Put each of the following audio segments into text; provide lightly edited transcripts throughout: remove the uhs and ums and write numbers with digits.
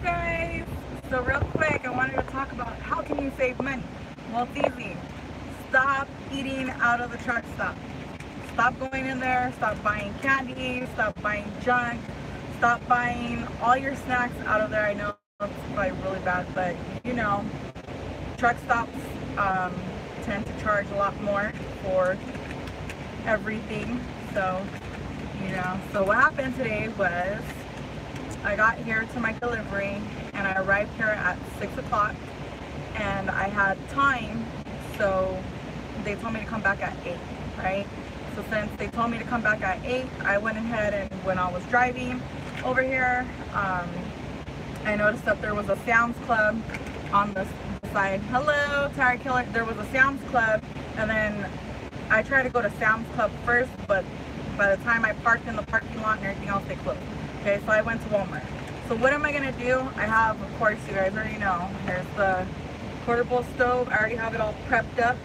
guys, so real quick I wanted to talk about how can you save money. Well, it's easy. Stop eating out of the truck stop. Stop going in there, stop buying candy, stop buying junk, stop buying all your snacks out of there. I know it's probably really bad, but you know, truck stops tend to charge a lot more for everything. So so what happened today was I got here to my delivery and I arrived here at 6 o'clock and I had time, so they told me to come back at 8, right? So since they told me to come back at 8, I went ahead and when I was driving over here, I noticed that there was a Sam's Club on the side. Hello, Tire Killer. There was a Sam's Club, and then I tried to go to Sam's Club first, but by the time I parked in the parking lot and everything else, they closed. Okay, so I went to Walmart. So what am I gonna do? I have, of course, you guys already know, here's the portable stove. I already have it all prepped up.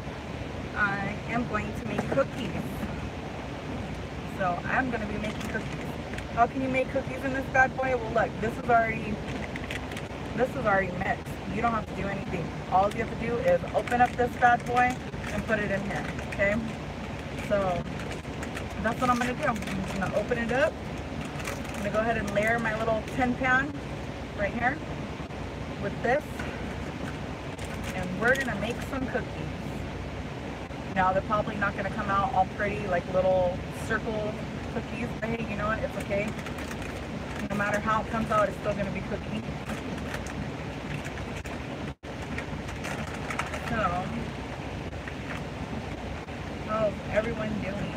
I am going to make cookies. So I'm gonna be making cookies. How can you make cookies in this bad boy? Well, look, this is already mixed. You don't have to do anything. All you have to do is open up this bad boy and put it in here. Okay? So that's what I'm gonna do. I'm just gonna open it up. I'm gonna go ahead and layer my little tin pan right here with this, and we're gonna make some cookies. Now they're probably not gonna come out all pretty like little circle cookies, but hey, you know what? It's okay. No matter how it comes out, it's still gonna be cookie. So, how's everyone doing?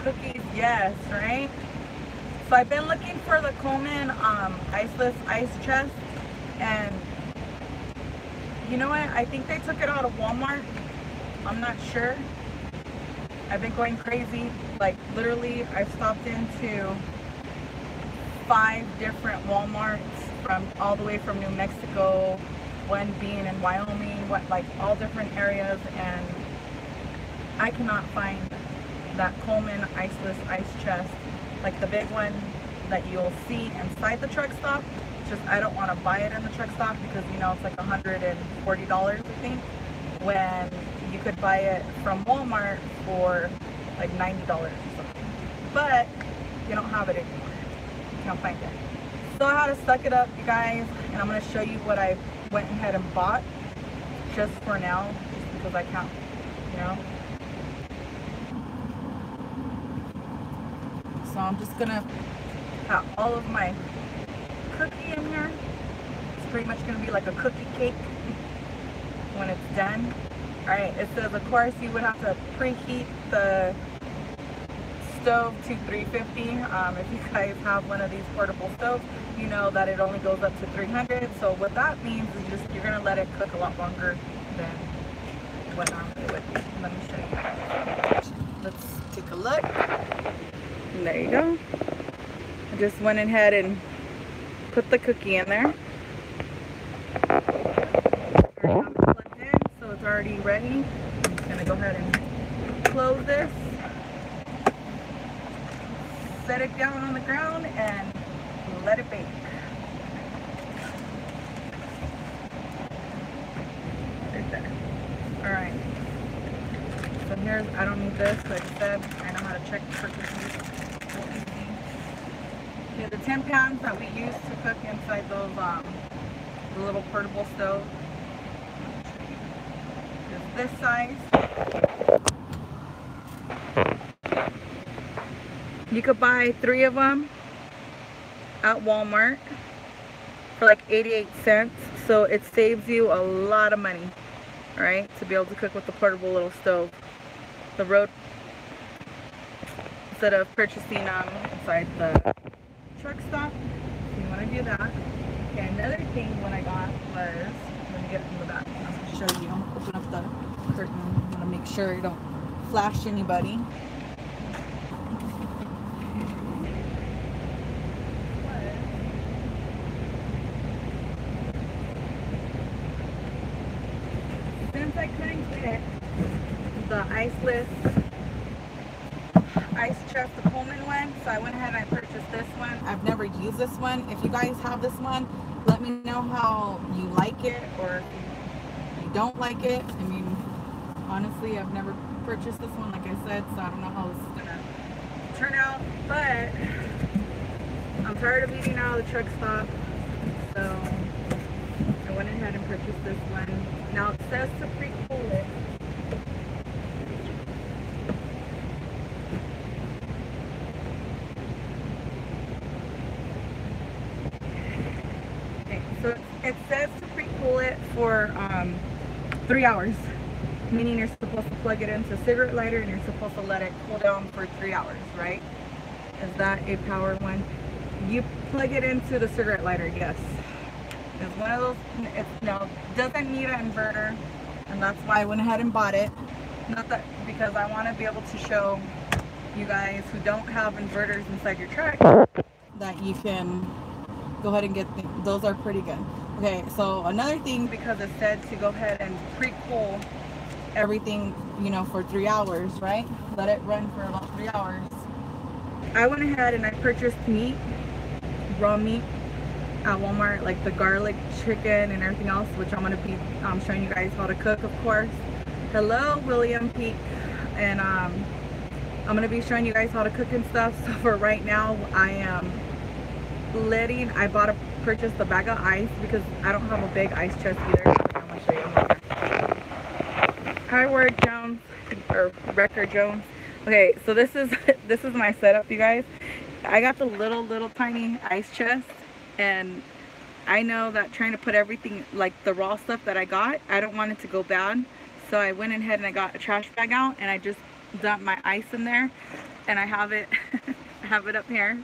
Cookies, yes, right? So I've been looking for the Coleman Iceless Ice Chest, and you know what? I think they took it out of Walmart. I'm not sure. I've been going crazy. Like literally, I've stopped into 5 different Walmarts from all the way from New Mexico, one being in Wyoming, like all different areas, and I cannot find that Coleman Iceless Ice Chest, like the big one that you'll see inside the truck stop. Just I don't want to buy it in the truck stop because you know it's like $140, I think, when you could buy it from Walmart for like $90 or something. But you don't have it anymore. You can't find it. So I had to suck it up, you guys, and I'm going to show you what I went ahead and bought just for now, just because I can't, you know. So I'm just going to have all of my cookie in here. It's pretty much going to be like a cookie cake when it's done. Alright, it says of course you would have to preheat the stove to 350. If you guys have one of these portable stoves, you know that it only goes up to 300. So what that means is you're going to let it cook a lot longer than what normally it would be. Let me show you. Let's take a look. And there you go. I just went ahead and put the cookie in there. So it's already ready. I'm just going to go ahead and close this. Set it down on the ground and let it bake. Right there. Alright. So here's, I don't need this, like I said, I know how to check for cookies. Okay, the tin pans that we use to cook inside those, the little portable stove. Is this size. You could buy 3 of them at Walmart for like 88 cents. So it saves you a lot of money, right? To be able to cook with the portable little stove. The road, instead of purchasing inside the truck stop. So you want to do that. Okay, another thing what I got was, let me get it from the back. I'll show you. I'm going to open up the curtain. I'm going to make sure you don't flash anybody. Since I couldn't get the Iceless Ice Chest, the Coleman one, one, so I went ahead and I purchased this one. I've never used this one. If you guys have this one, let me know how you like it, or if you don't like it. I mean, honestly, I've never purchased this one, like I said, so I don't know how this is gonna turn out, but I'm tired of eating out of the truck stop, so I went ahead and purchased this one. Now it says to pre-cool it. Okay, so it says to pre-cool it for 3 hours, meaning you're supposed to plug it into a cigarette lighter and you're supposed to let it cool down for 3 hours, right? Is that a power one? You plug it into the cigarette lighter, yes. It's one of those, doesn't need an inverter, and that's why I went ahead and bought it. Not that, because I want to be able to show you guys who don't have inverters inside your truck that you can go ahead and get those are pretty good. Okay, so another thing, because it said to go ahead and pre-cool everything, you know, for 3 hours, right? Let it run for about 3 hours. I went ahead and I purchased meat, raw meat at Walmart, like the garlic chicken and everything else, which I'm going to be showing you guys how to cook, of course. Hello, William Peak. And I'm going to be showing you guys how to cook and stuff. So for right now, I am purchased a bag of ice because I don't have a big ice chest either. I'm going to show you more. Hi, Word Jones, or Wrecker Jones. Okay, so this is my setup, you guys. I got the little tiny ice chest, and I know that trying to put everything, like the raw stuff that I got, I don't want it to go bad. So I went ahead and I got a trash bag out, and I just dumped my ice in there, and I have it up here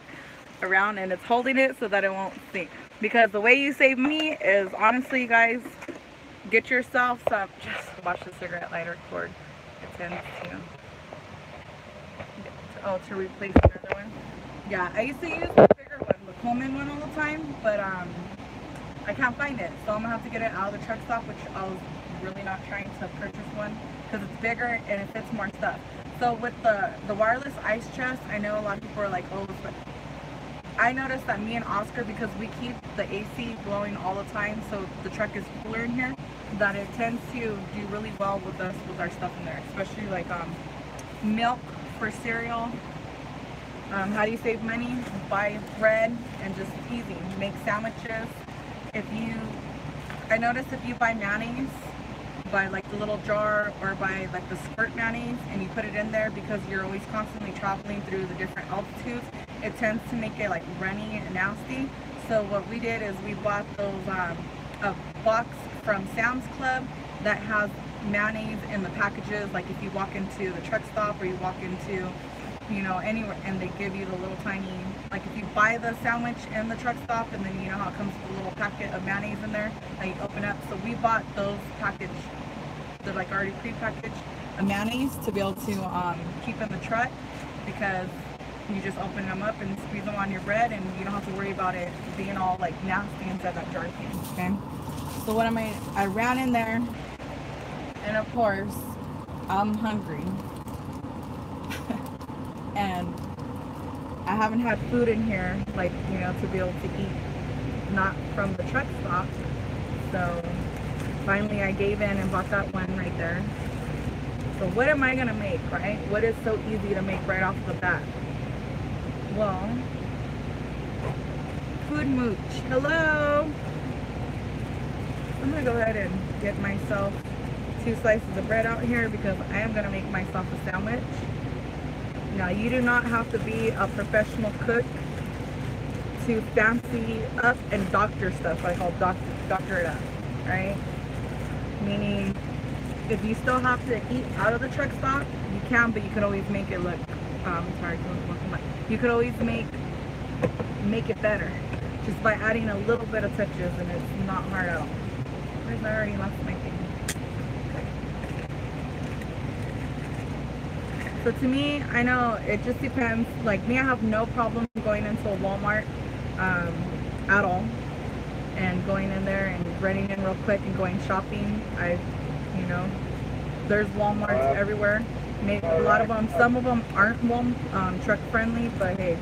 around, and it's holding it so that it won't sink. Because the way you save money is, honestly, you guys, get yourself some, just watch the cigarette lighter cord. It tends to replace another one. Yeah, I used to use the bigger one, the Coleman one, all the time, but I can't find it, so I'm gonna have to get it out of the truck stop, which I was really not trying to purchase one because it's bigger and it fits more stuff. So with the wireless ice chest, I know a lot of people are like, oh, but I noticed that me and Oscar, because we keep the AC blowing all the time, so the truck is cooler in here, that it tends to do really well with us with our stuff in there, especially like milk for cereal. How do you save money? Buy bread and just easy. Make sandwiches. I noticed if you buy mayonnaise, buy like the little jar, or buy like the squirt mayonnaise, and you put it in there, because you're always constantly traveling through the different altitudes, it tends to make it like runny and nasty. So what we did is we bought those a box from Sam's Club that has mayonnaise in the packages. Like if you walk into the truck stop, or you walk into, you know, anywhere, and they give you the little tiny, like if you buy the sandwich in the truck stop, and then you know how it comes with a little packet of mayonnaise in there that you open up. So we bought those packaged, they're like already pre-packaged mayonnaise, to be able to keep in the truck, because you just open them up and squeeze them on your bread, and you don't have to worry about it being all like nasty inside that jar thing. Okay, so what I ran in there, and of course I'm hungry and I haven't had food in here, like, you know, to be able to eat, not from the truck stop. So finally I gave in and bought that one right there. So what am I gonna make, right? What is so easy to make right off the bat? Well, Food Mooch. Hello. I'm gonna go ahead and get myself 2 slices of bread out here, because I am gonna make myself a sandwich. Now, you do not have to be a professional cook to fancy up and doctor stuff. I call doctor it up, right? Meaning, if you still have to eat out of the truck stop, you can, but you can always make it look, you could always make it better just by adding a little bit of touches, and it's not hard at all. I already left my thing. So to me, I know it just depends. Like me, I have no problem going into a Walmart at all, and going in there and running in real quick and going shopping. You know, there's Walmarts everywhere. Maybe a lot of them, some of them aren't truck friendly, but hey.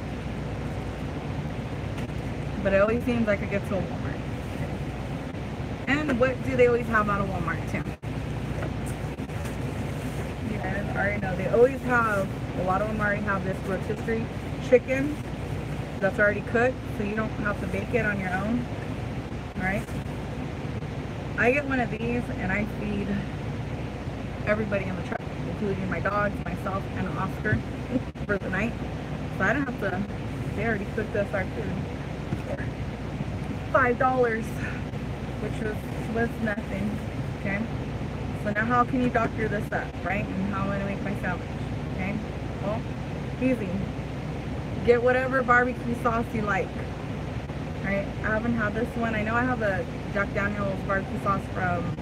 But it always seems like it gets to a Walmart. And what do they always have out of Walmart too? You guys already know. They always have, a lot of them already have this rotisserie chicken that's already cooked, so you don't have to bake it on your own. Alright? I get one of these and I feed everybody in the truck, including my dogs, myself, and Oscar for the night. So I don't have to, they already cooked us our food for $5, which was nothing. Okay? So now how can you doctor this up, right? And how am I going to make my sandwich? Okay? Well, easy. Get whatever barbecue sauce you like. Alright? I haven't had this one. I know I have a Jack Daniel's barbecue sauce from,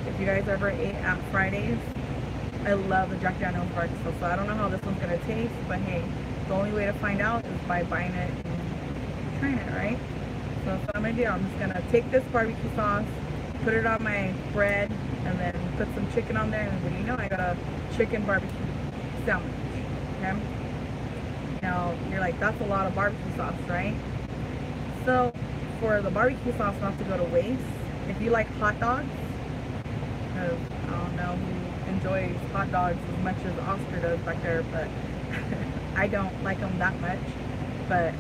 if you guys ever ate at Fridays. I love the Jack Daniel's barbecue sauce. So I don't know how this one's going to taste, but hey, the only way to find out is by buying it and trying it, right? So that's what I'm going to do. I'm just going to take this barbecue sauce, put it on my bread, and then put some chicken on there, and what do you know, I got a chicken barbecue sandwich. Okay? Now, you're like, that's a lot of barbecue sauce, right? So, for the barbecue sauce not to go to waste, if you like hot dogs, because I don't know who enjoys hot dogs as much as Oscar does back there, but I don't like them that much. But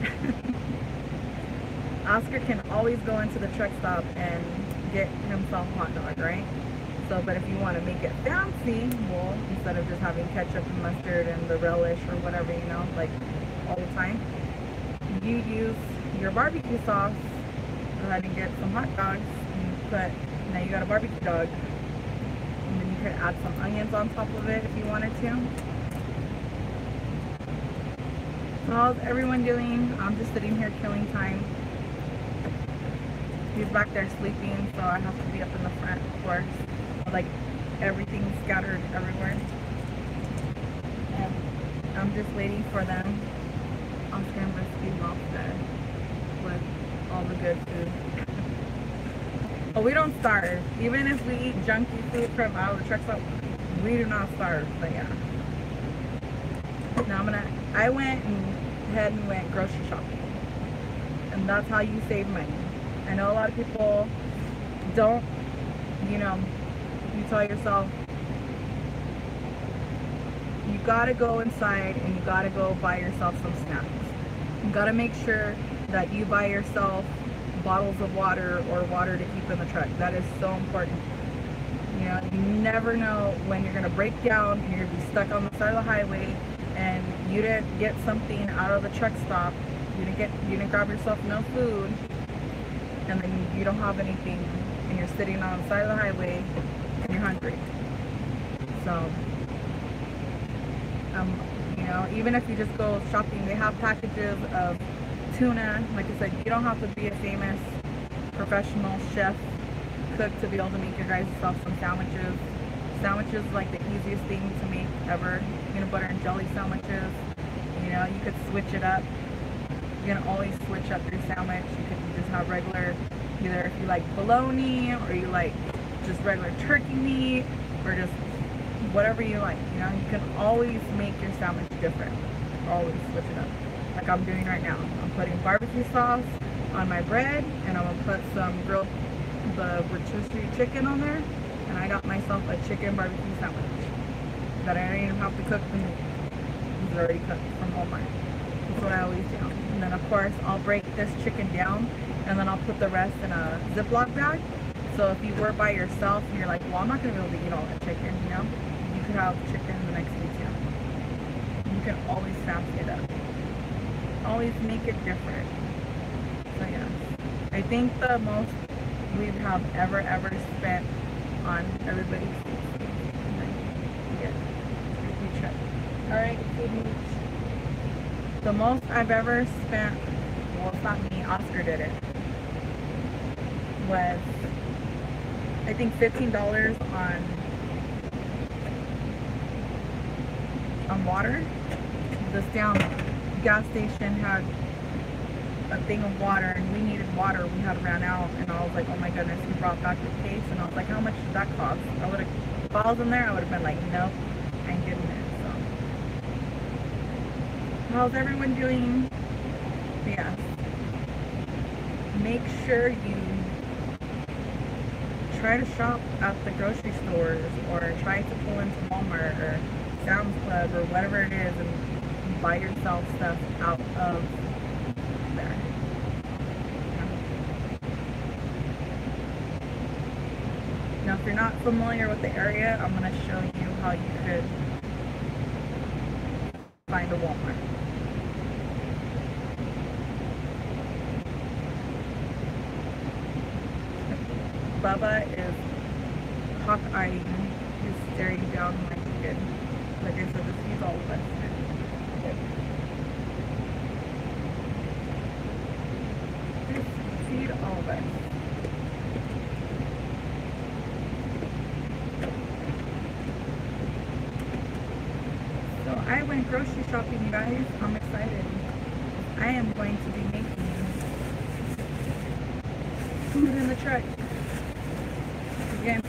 Oscar can always go into the truck stop and get himself a hot dog, right? So, but if you want to make it fancy, well, instead of just having ketchup and mustard and the relish or whatever, you know, like all the time, you use your barbecue sauce. Go ahead and get some hot dogs and now you got a barbecue dog. And then you could add some onions on top of it if you wanted to. So how's everyone doing? I'm just sitting here killing time. He's back there sleeping, so I have to be up in the front, of course. Like everything scattered everywhere. And I'm just waiting for them. I'm just gonna feed them off there with all the good food. But we don't starve. Even if we eat junky food from out of the truck stop, we do not starve. But yeah. Now I went grocery shopping. And that's how you save money. I know a lot of people don't, you know, you tell yourself, you gotta go inside and you gotta go buy yourself some snacks. You gotta make sure that you buy yourself bottles of water or water to keep in the truck. That is so important. You know, you never know when you're gonna break down and you're gonna be stuck on the side of the highway and you didn't get something out of the truck stop. You didn't grab yourself no food, and then you don't have anything, and you're sitting on the side of the highway and you're hungry. So, you know, even if you just go shopping, they have packages of tuna. Like I said, you don't have to be a famous professional chef cook to be able to make your guys some sandwiches. Sandwiches like the easiest thing to make ever. Peanut butter and jelly sandwiches. You know, you could switch it up. You can always switch up your sandwich. You could just have regular, either if you like bologna or you like just regular turkey meat or just whatever you like. You know, you can always make your sandwich different. Always switch it up. Like I'm doing right now. I'm putting barbecue sauce on my bread and I'm gonna put some grilled rotisserie chicken on there, and I got myself a chicken barbecue sandwich that I don't even have to cook the meat. It's already cooked from Walmart. That's what I always do. And then of course I'll break this chicken down and then I'll put the rest in a Ziploc bag. So if you were by yourself and you're like, well, I'm not gonna be able to eat all that chicken, you know, you could have chicken the next day too. You can always fancy it up. Always make it different. So yeah, I think the most we have ever spent on everybody's food. All right, food meat. The most I've ever spent, well, it's not me, Oscar did it, was I think $15 on water. This down gas station had a thing of water and we needed water. We had ran out and I was like, oh my goodness, we brought back the case and I was like, how much did that cost? If I was in there, I would have been like, nope, I ain't getting this. How's everyone doing? Yes. Make sure you try to shop at the grocery stores, or try to pull into Walmart or Sam's Club or whatever it is and buy yourself stuff out of there. Now, if you're not familiar with the area, I'm going to show you how you could find a Walmart. Bubba is cock-eyeing. He's staring down my chicken. Like I said, this is all of us. Just feed all of us. So I went grocery shopping, you guys. I'm excited. I am going to be making food in the truck. Again,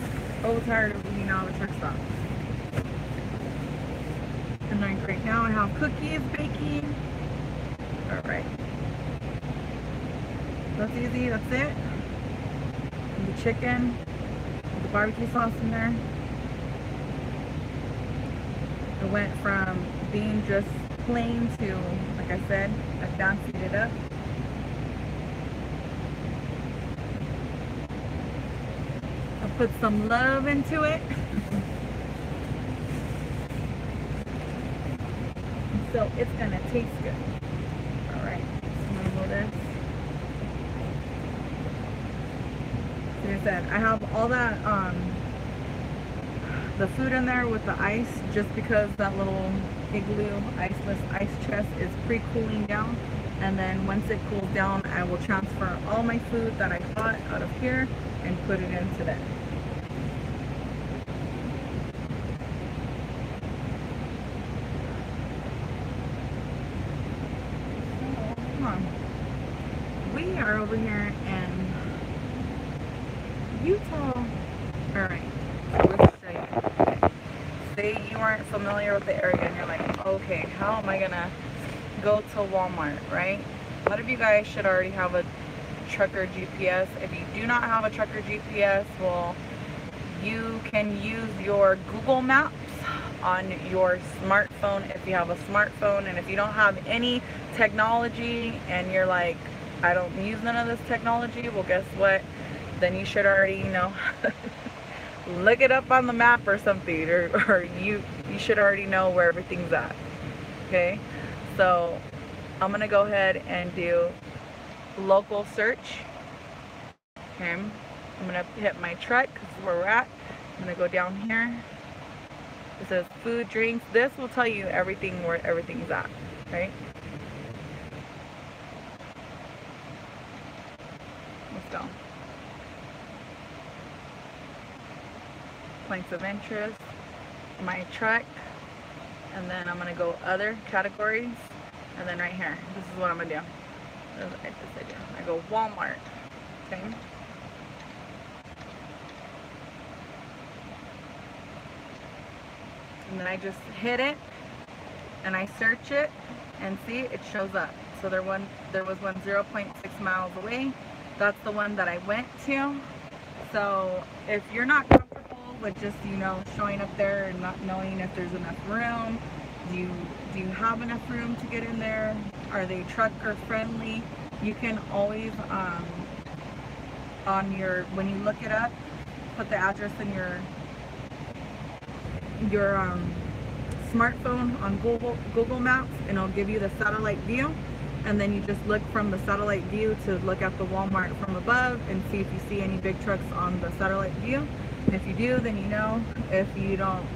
so tired of eating out of a truck stop. And like right now I have cookies baking. Alright. That's easy, that's it. And the chicken, the barbecue sauce in there. It went from being just plain to, like I said, I fancied it up. Put some love into it. So it's gonna taste good. Alright, I'm gonna roll this. Like I said, I have all that the food in there with the ice, just because that little Igloo iceless ice chest is pre-cooling down. And then once it cools down, I will transfer all my food that I bought out of here and put it into there. We are over here in Utah. Alright, so let's show you. Say you aren't familiar with the area and you're like, okay, how am I gonna go to Walmart, right? A lot of you guys should already have a trucker GPS. If you do not have a trucker GPS, well, you can use your Google Maps on your smartphone if you have a smartphone. And if you don't have any technology and you're like, I don't use none of this technology, well, guess what? Then you should already, you know, look it up on the map or something, or you should already know where everything's at. Okay, so I'm gonna go ahead and do local search. Okay, I'm gonna hit my truck because this is where we're at. I'm gonna go down here. It says food, drinks. This will tell you everything, where everything's at, right? Let's go. Points of interest, my truck, and then I'm gonna go other categories, and then right here, this is what I'm gonna do. I go Walmart. Okay. And then I just hit it and I search it, and see, it shows up. So there was one 0.6 miles away. That's the one that I went to. So if you're not comfortable with just, you know, showing up there and not knowing if there's enough room, do you have enough room to get in there? Are they trucker friendly? You can always on your, when you look it up, put the address in your smartphone on Google Maps, and it'll give you the satellite view. And then you just look from the satellite view to look at the Walmart from above and see if you see any big trucks on the satellite view. And if you do, then you know. If you don't,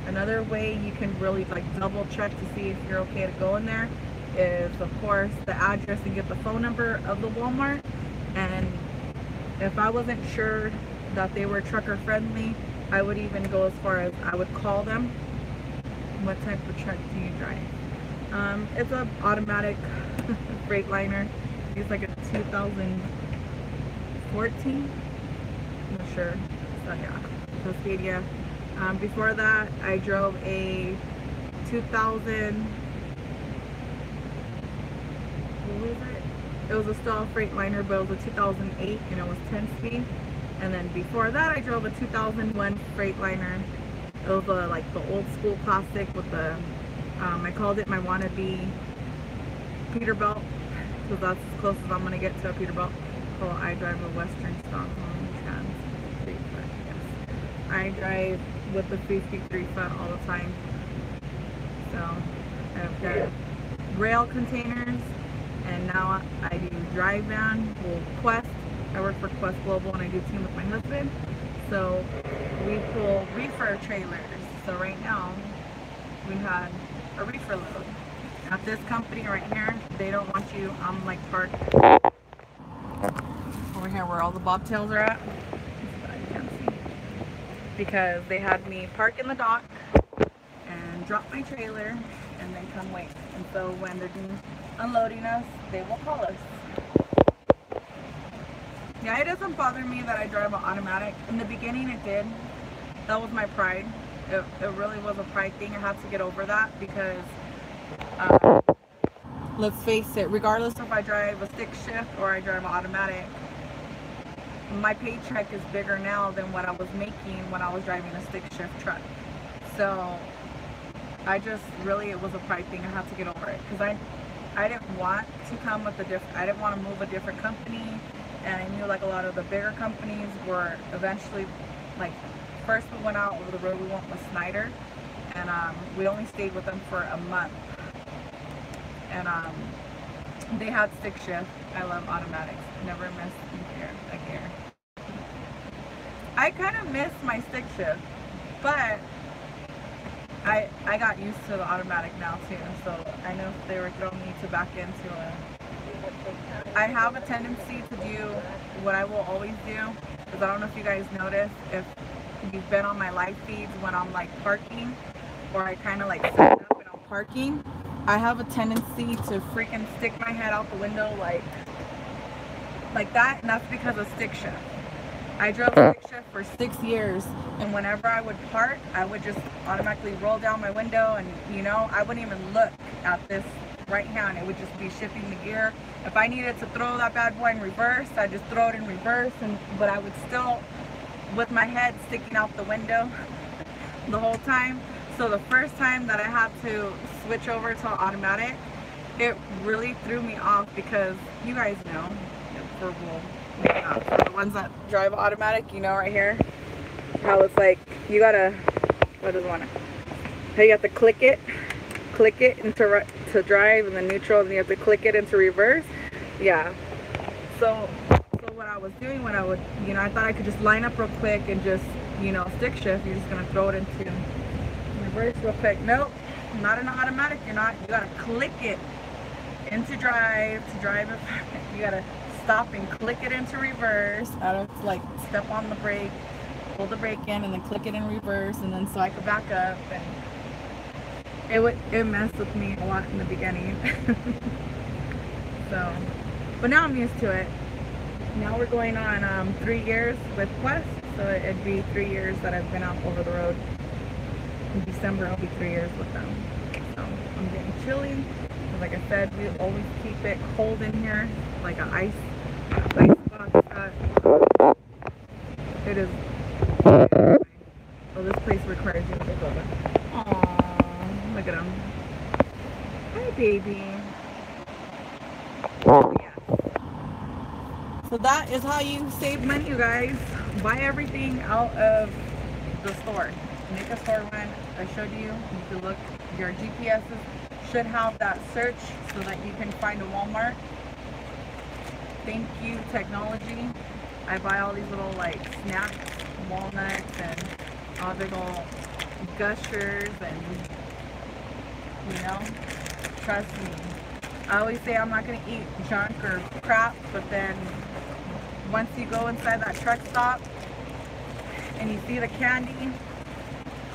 another way you can really like double check to see if you're okay to go in there is, of course, the address and get the phone number of the Walmart. And if I wasn't sure that they were trucker friendly, I would even go as far as I would call them. What type of truck do you drive? It's an automatic Freightliner. It's like a 2014. I'm not sure. So yeah, Cascadia. Before that, I drove a 2000 what was it? It was a stall Freightliner, but it was a 2008 and it was 10-speed. And then before that, I drove a 2001 Freightliner. It was like the old school classic with the, I called it my wannabe Peterbilt, because that's as close as I'm going to get to a Peterbilt. Oh, I drive a Western Stockholm Trans 3-foot, yes. I drive with the 53-foot all the time. So, I've got rail containers, and now I do drive van, well, Quest. I work for Quest Global and I do team with my husband. So we pull reefer trailers. So right now we had a reefer load. At this company right here, they don't want you, I'm like parked over here where all the bobtails are at. I can't see. Because they had me park in the dock and drop my trailer and then come wait. And so when they're unloading us, they will call us. Yeah, it doesn't bother me that I drive an automatic. In the beginning it did. That was my pride. It really was a pride thing. I had to get over that because let's face it, regardless if I drive a stick shift or I drive an automatic, my paycheck is bigger now than what I was making when I was driving a stick shift truck. So I just really, it was a pride thing. I had to get over it because I didn't want to come with I didn't want to move a different company. And I knew like a lot of the bigger companies were eventually, like, first we went out over the road, we went with Snyder, and we only stayed with them for a month. And they had stick shift. I love automatics. Never missed a gear. I kind of miss my stick shift, but I got used to the automatic now too. So I know if they were throwing me to back into a, I have a tendency to do what I will always do, because I don't know if you guys notice, if you've been on my live feeds when I'm like parking, or I kind of like set up and I'm parking, I have a tendency to freaking stick my head out the window like that, and that's because of stick shift. I drove stick shift for 6 years, and whenever I would park, I would just automatically roll down my window, and you know, I wouldn't even look at this right hand. It would just be shifting the gear. If I needed to throw that bad boy in reverse, I just throw it in reverse, but I would still with my head sticking out the window the whole time. So the first time that I had to switch over to automatic, it really threw me off, because you guys know, for the ones that drive automatic, you know right here how it's like you gotta, what does it want to, how you have to click it into to drive and then neutral, and you have to click it into reverse. Yeah, so what I was doing when I would, you know, I thought I could just line up real quick and just, you know, stick shift, you're just gonna throw it into reverse real quick. Nope, not an automatic. You're not. You gotta click it into drive to drive it. You gotta stop and click it into reverse. I don't like step on the brake, pull the brake in, and then click it in reverse, and then so I could back up. And it messed with me a lot in the beginning. So, but now I'm used to it. Now we're going on 3 years with Quest, so it'd be 3 years that I've been out over the road. In December, it'll be 3 years with them. So I'm getting chilly. Like I said, we always keep it cold in here, like an ice box. It is. Oh, this place requires you to take over. Aww, look at him. Hi, baby. Yeah. So that is how you save money, you guys. Buy everything out of the store. Make a store run. I showed you. You can look. Your GPSs should have that search so that you can find a Walmart. Thank you, technology. I buy all these little like snacks, walnuts, and all the little gushers, and you know, trust me. I always say I'm not gonna eat junk or crap, but then once you go inside that truck stop and you see the candy, and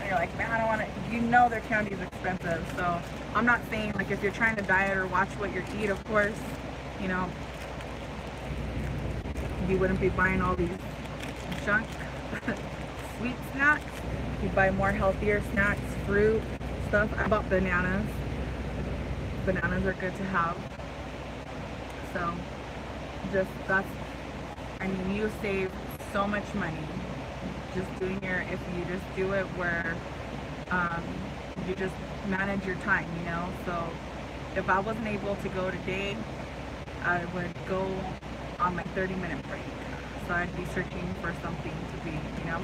you're like, man, I don't want to, you know their candy is expensive. So I'm not saying like if you're trying to diet or watch what you eat, of course, you know, you wouldn't be buying all these junk sweet snacks. You buy more healthier snacks, fruit, stuff. I bought bananas. Bananas are good to have. So just that's, I mean, you save so much money just doing if you just do it where you just manage your time, you know. So if I wasn't able to go today, I would go on my 30-minute break. So I'd be searching for something to be, you know,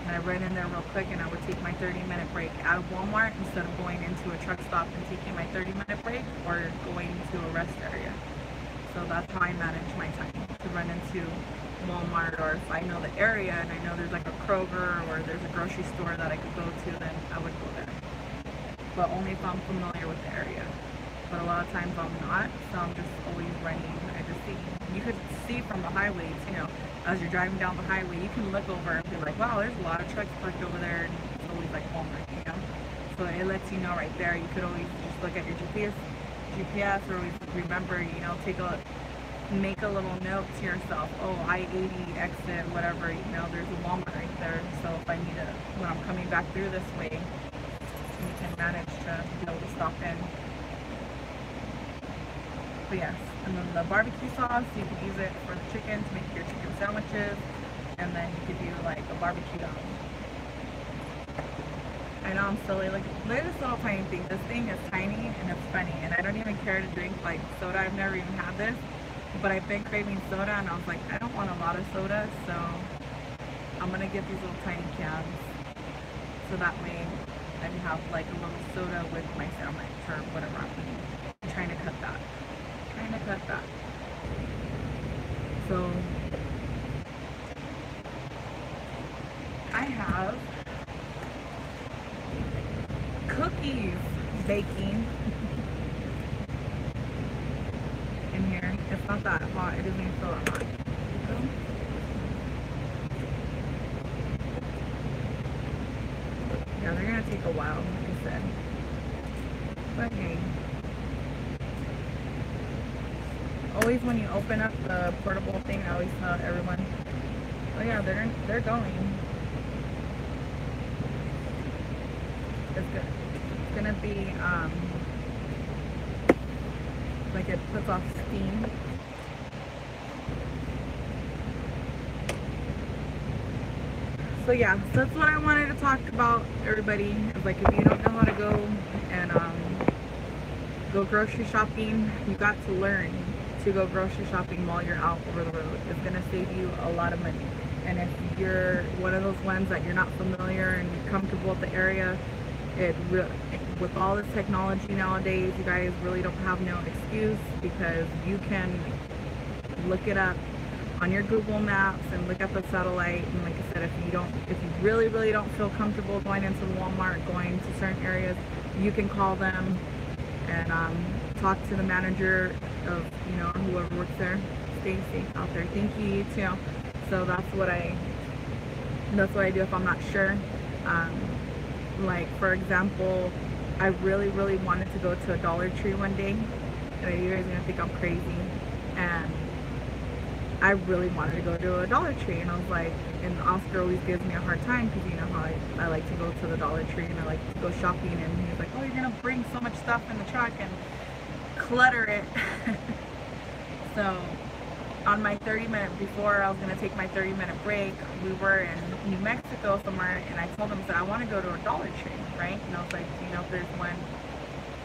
and I ran in there real quick and I would take my 30-minute break at Walmart instead of going into a truck stop and taking my 30-minute break or going to a rest area. So that's how I manage my time, to run into Walmart, or if I know the area and I know there's like a Kroger or there's a grocery store that I could go to, then I would go there. But only if I'm familiar with the area. But a lot of times I'm not, so I'm just always running. I just see, you could see from the highways, you know, as you're driving down the highway, you can look over and be like, wow, there's a lot of trucks parked over there, and it's always like Walmart, you know. So it lets you know right there. You could always just look at your GPS, or always remember, you know, make a little note to yourself. Oh, I-80 exit, whatever, you know, there's a Walmart right there. So if I need when I'm coming back through this way, you can manage to be able to stop in. But yes, and then the barbecue sauce, you can use it for the chicken to make your chicken sandwiches, and then you could do like a barbecue dog. I know I'm silly. Look at this little tiny thing. This thing is tiny and it's funny, and I don't even care to drink like soda. I've never even had this, but I've been craving soda, and I was like, I don't want a lot of soda, so I'm gonna get these little tiny cans, so that way I can have like a little soda with my sandwich or whatever I'm eating. I'm trying to cut that. So I have cookies baking in here. It's not that hot. It doesn't even feel that hot. Yeah, they're gonna take a while, like I said. But hey. Always when you open up the portable thing, I always tell everyone, oh yeah, they're going. It's good. It's gonna be like it puts off steam. So yeah, so that's what I wanted to talk about, everybody. Like, if you don't know how to go and go grocery shopping, you got to learn to go grocery shopping while you're out over the road. It's gonna save you a lot of money. And if you're one of those ones that you're not familiar and you're comfortable with the area, with all this technology nowadays, you guys really don't have no excuse, because you can look it up on your Google Maps and look at the satellite. And like I said, if you really don't feel comfortable going into Walmart, going to certain areas, you can call them and talk to the manager of, you know, whoever works there. Stay safe out there. Thank you too. So that's what I do if I'm not sure. Like, for example, I really wanted to go to a Dollar Tree one day, and you guys are gonna think I'm crazy, and I really wanted to go to a Dollar Tree, and I was like, and Oscar always gives me a hard time, because you know how I like to go to the Dollar Tree and I like to go shopping, and he's like, oh, you're gonna bring so much stuff in the truck and clutter it. So on my 30-minute, before I was going to take my 30-minute break, we were in New Mexico somewhere, and I told him, I want to go to a Dollar Tree, right? And I was like, do you know if there's one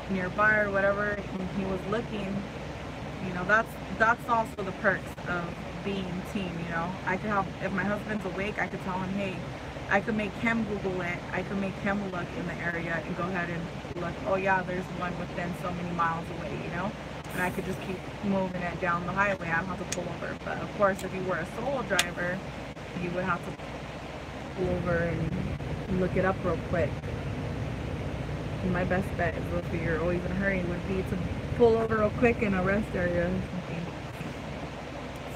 nearby or whatever? And he was looking. You know, that's also the perks of being team, you know. I could have, if my husband's awake, I could tell him, hey, I could make him Google it, I could make him look in the area and go ahead and look, oh yeah, there's one within so many miles away, you know. And I could just keep moving it down the highway. I don't have to pull over. But of course, if you were a solo driver, you would have to pull over and look it up real quick. And my best bet is, if you're always in a hurry, would be to pull over real quick in a rest area or something.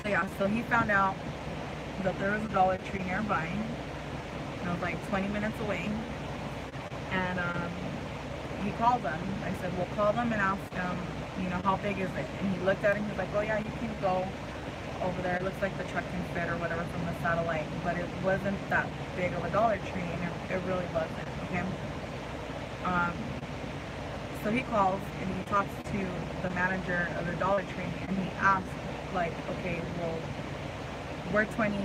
So yeah, so he found out that there was a Dollar Tree nearby. And I was like 20 minutes away. And he called them. I said, well, call them and ask them, you know, how big is it? And he looked at it and he was like, oh yeah, you can go over there. It looks like the truck can fit or whatever from the satellite. But it wasn't that big of a Dollar Tree, and it really wasn't, okay? So he calls and he talks to the manager of the Dollar Tree, and he asks, like, okay, well, we're 20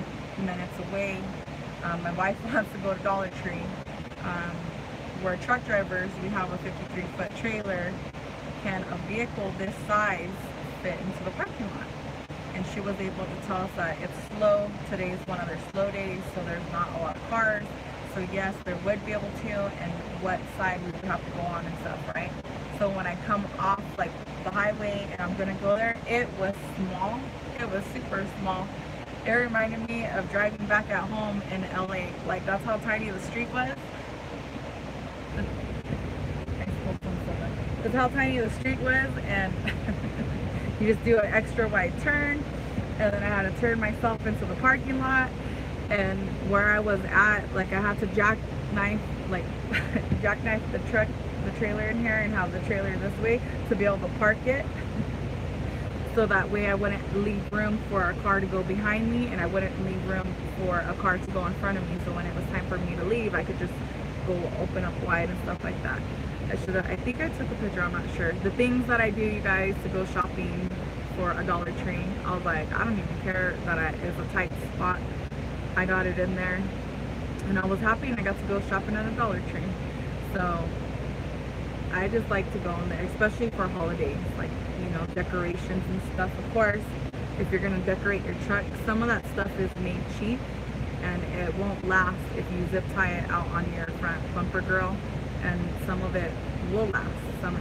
minutes away. My wife wants to go to Dollar Tree. We're truck drivers. We have a 53-foot trailer. Can a vehicle this size fit into the parking lot? And she was able to tell us that it's slow. Today is one of their slow days, so there's not a lot of cars. So yes, there would be able to, and what side we would have to go on and stuff, right? So when I come off like the highway and I'm gonna go there, it was small. It was super small. It reminded me of driving back at home in LA. Like, that's how tiny the street was. That's how tiny the street was, and you just do an extra wide turn, and then I had to turn myself into the parking lot, and where I was at, like, I had to jackknife the truck, the trailer in here, and have the trailer this way to be able to park it, so that way I wouldn't leave room for a car to go behind me, and I wouldn't leave room for a car to go in front of me. So when it was time for me to leave, I could just go open up wide and stuff like that. I think I took a picture, I'm not sure. The things that I do, you guys, to go shopping for a Dollar Tree, I was like, I don't even care that it's a tight spot. I got it in there, and I was happy, and I got to go shopping at a Dollar Tree. So I just like to go in there, especially for holidays, like, you know, decorations and stuff. Of course, if you're gonna decorate your truck, some of that stuff is made cheap, and it won't last if you zip tie it out on your front bumper grill, and some of it will last.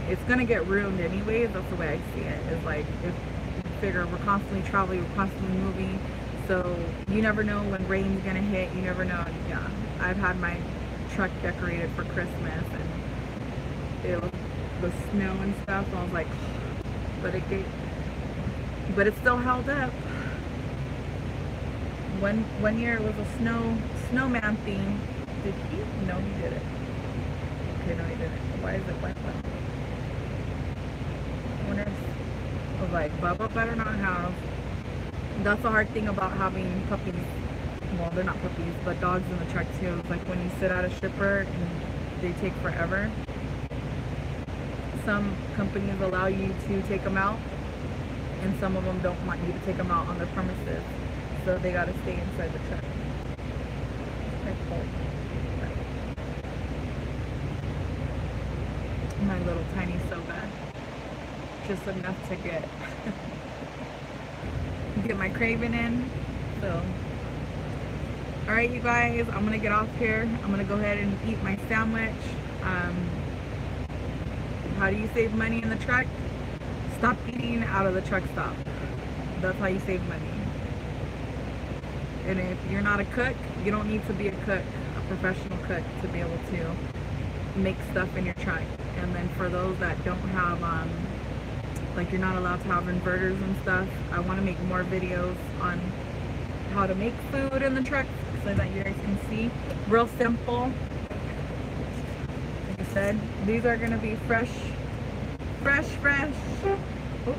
It's gonna get ruined anyways. That's the way I see it. Is like, if you figure we're constantly traveling, we're constantly moving, so you never know when rain's gonna hit. You never know. Yeah, I've had my truck decorated for Christmas, and it was the snow and stuff. So I was like, but it still held up. One year it was a snowman theme. Did he? No, he didn't. Okay, no, he didn't. Why is it like that? I wonder if, I was like, Bubba better not have. That's the hard thing about having puppies. Well, they're not puppies, but dogs in the truck too. It's like when you sit at a shipper and they take forever. Some companies allow you to take them out, and some of them don't want you to take them out on their premises, so they gotta stay inside the truck. My little tiny soda, just enough to get my craving in. So, all right, you guys, I'm gonna get off here. I'm gonna go ahead and eat my sandwich. How do you save money in the truck? Stop eating out of the truck stop. That's how you save money. And if you're not a cook, you don't need to be a cook, a professional cook, to be able to make stuff in your truck. And then for those that don't have, like, you're not allowed to have inverters and stuff, I want to make more videos on how to make food in the truck so that you guys can see. Real simple. Like I said, these are going to be fresh. Oh,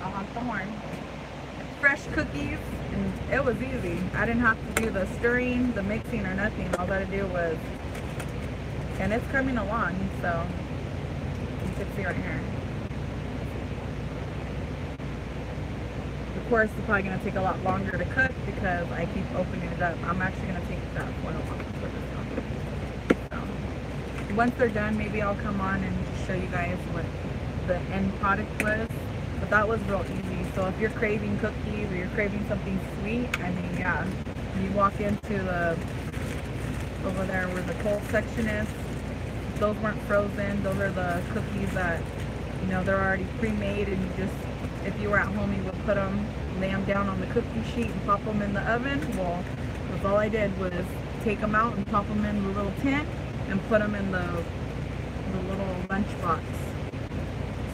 I'll honk the horn. Fresh cookies, and it was easy. I didn't have to do the stirring, the mixing, or nothing. All that I do was, and it's coming along, so you can see right here. Of course, it's probably going to take a lot longer to cook because I keep opening it up. I'm actually going to take that foil off. So, once they're done, maybe I'll come on and show you guys what the end product was. But that was real easy. So if you're craving cookies or you're craving something sweet, I mean, yeah, you walk into over there where the cold section is. Those weren't frozen. Those are the cookies that, you know, they're already pre-made, and you just, if you were at home, you would put them, lay them down on the cookie sheet and pop them in the oven. Well, that's all I did was take them out and pop them in the little tin and put them in the little lunchbox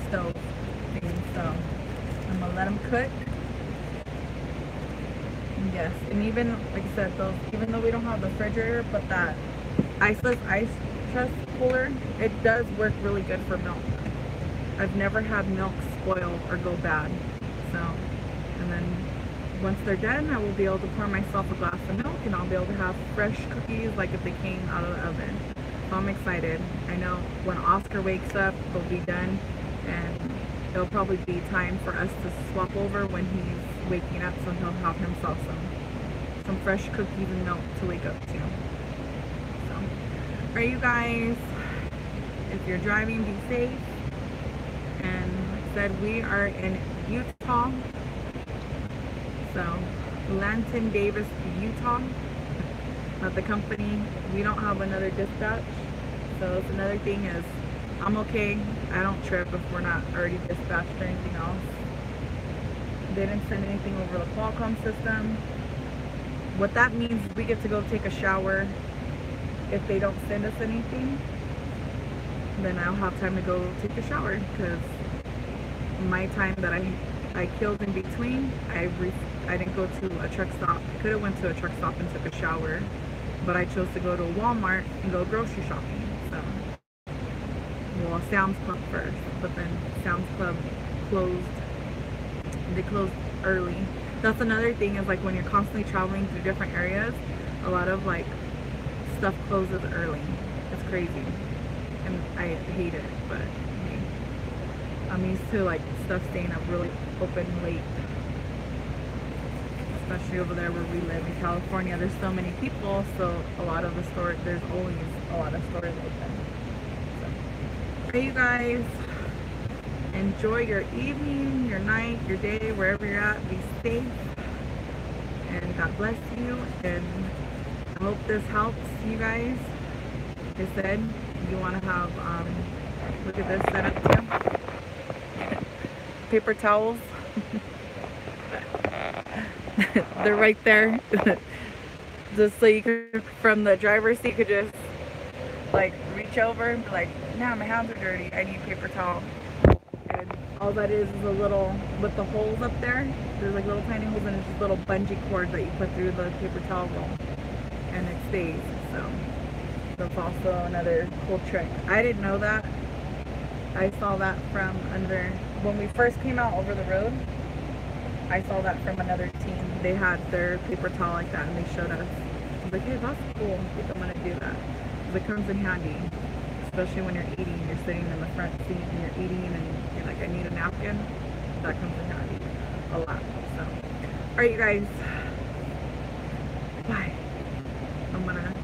stove thing. So I'm gonna let them cook. And yes, and even like I said, those, even though we don't have the refrigerator, but that ice chest cooler, it does work really good for milk. I've never had milk spoil or go bad. So, and then once they're done, I will be able to pour myself a glass of milk, and I'll be able to have fresh cookies like if they came out of the oven. So I'm excited. I know when Oscar wakes up, they'll be done, and it'll probably be time for us to swap over when he's waking up, so he'll have himself some fresh cookies and milk to wake up to. So, alright you guys, if you're driving, be safe. And like I said, we are in Utah. So, Lanton Davis, Utah. At the company, we don't have another dispatch. So it's another thing is, I'm okay. I don't trip if we're not already dispatched or anything else. They didn't send anything over the Qualcomm system. What that means is we get to go take a shower. If they don't send us anything, then I'll have time to go take a shower, because my time that I killed in between, I didn't go to a truck stop. I could have went to a truck stop and took a shower, but I chose to go to a Walmart and go grocery shopping. So, well, Sam's Club first, but then Sam's Club closed. They closed early. That's another thing, is like when you're constantly traveling through different areas, a lot of like stuff closes early. It's crazy, and I hate it, but hey, I'm used to like stuff staying up really open late. Especially over there where we live in California, there's so many people, so a lot of the stores, there's always a lot of stores open. So, hey you guys, enjoy your evening, your night, your day, wherever you're at. Be safe, and God bless you, and I hope this helps you guys. Like I said, you want to have, look at this setup too. Paper towels. They're right there. Just so you could, from the driver's seat, you could just like reach over and be like, nah, my hands are dirty, I need paper towel. And all that is a little, with the holes up there, there's like little tiny holes, and it's just little bungee cord that you put through the paper towel roll, and it stays. So that's also another cool trick. I didn't know that. I saw that from under, when we first came out over the road, I saw that from another team. They had their paper towel like that, and they showed us. I was like, hey, that's cool. I think I'm going to do that. Because it comes in handy, especially when you're eating. You're sitting in the front seat and you're eating, and you're like, I need a napkin. That comes in handy a lot. So, alright, you guys. Bye. I'm going to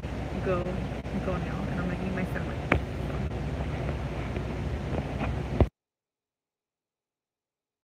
go now, and I'm going to eat my sandwich.